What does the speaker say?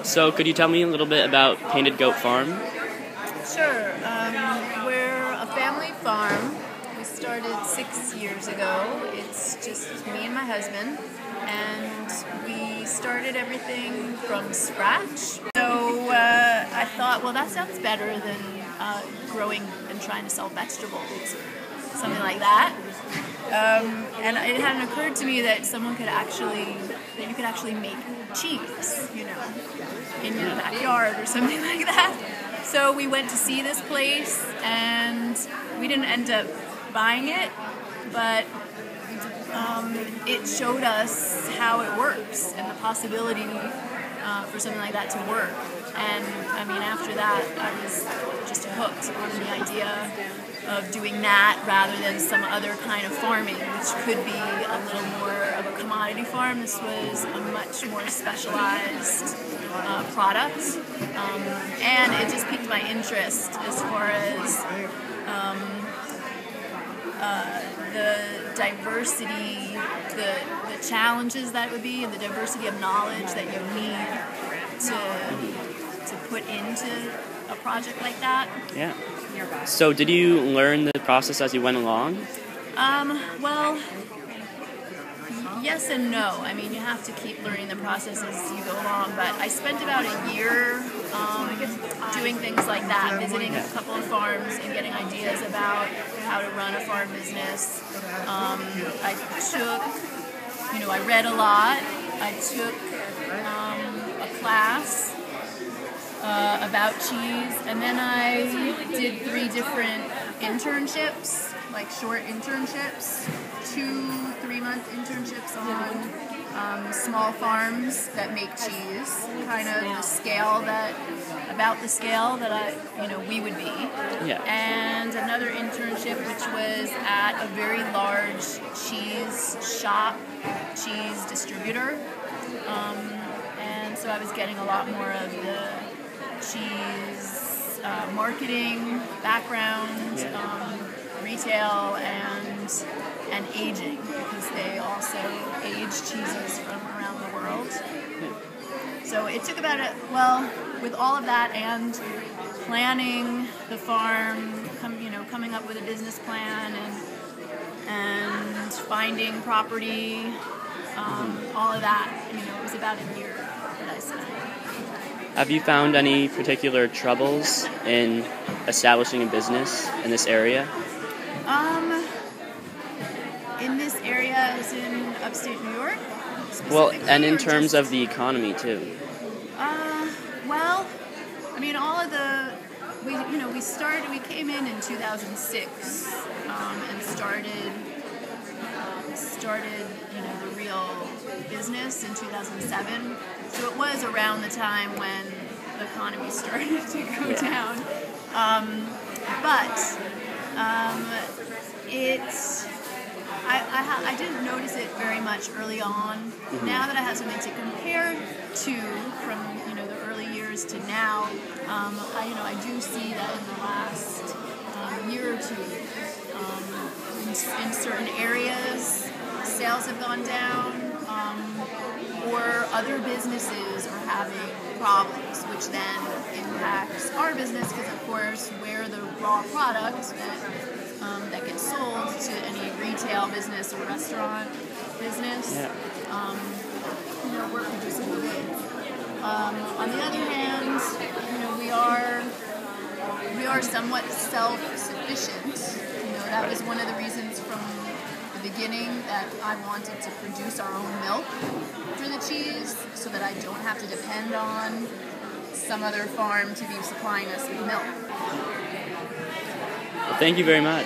So could you tell me a little bit about Painted Goat Farm? Sure. We're a family farm. We started 6 years ago. It's just me and my husband, and we started everything from scratch. So I thought, well, that sounds better than growing and trying to sell vegetables, something like that. And it hadn't occurred to me that you could actually make cheese, in your backyard or something like that. So we went to see this place, and we didn't end up buying it, but it showed us how it works and the possibility for something like that to work. And I mean, after that, I was just hooked on the idea of doing that rather than some other kind of farming, which could be a little more of a commodity farm. This was a much more specialized product, and it just piqued my interest as far as the diversity, the challenges that would be, and the diversity of knowledge that you need to put into a project like that. Yeah. So did you learn the process as you went along? Well, yes and no. I mean, you have to keep learning the process as you go along, but I spent about a year doing things like that, visiting a couple of farms and getting ideas about how to run a farm business. I read a lot. I took a class about cheese, and then I did 3 different internships, like short internships, 2 3-month internships on small farms that make cheese, kind of about the scale that we would be. Yeah. And another internship which was at a very large cheese shop, cheese distributor, and so I was getting a lot more of the cheese marketing background, retail, and aging, because they also age cheeses from around the world. So it took with all of that and planning the farm, coming up with a business plan and finding property, all of that, it was about a year that I spent. Have you found any particular troubles in establishing a business in this area? In this area, as in upstate New York? Well, and in terms of the economy too. We came in 2006 and started the real business in 2007. So it was around the time when the economy started to go down. I didn't notice it very much early on. Mm-hmm. Now that I have something to compare to from the early years to now, I do see that in the last year or two, in certain areas, sales have gone down, or other businesses are having problems, which then impacts our business, because of course we're the raw product that gets sold to any retail business or restaurant business. Yeah. We're producing the goods. On the other hand, we are somewhat self-sufficient. That was one of the reasons from the beginning that I wanted to produce our own milk for the cheese, so that I don't have to depend on some other farm to be supplying us with milk. Thank you very much.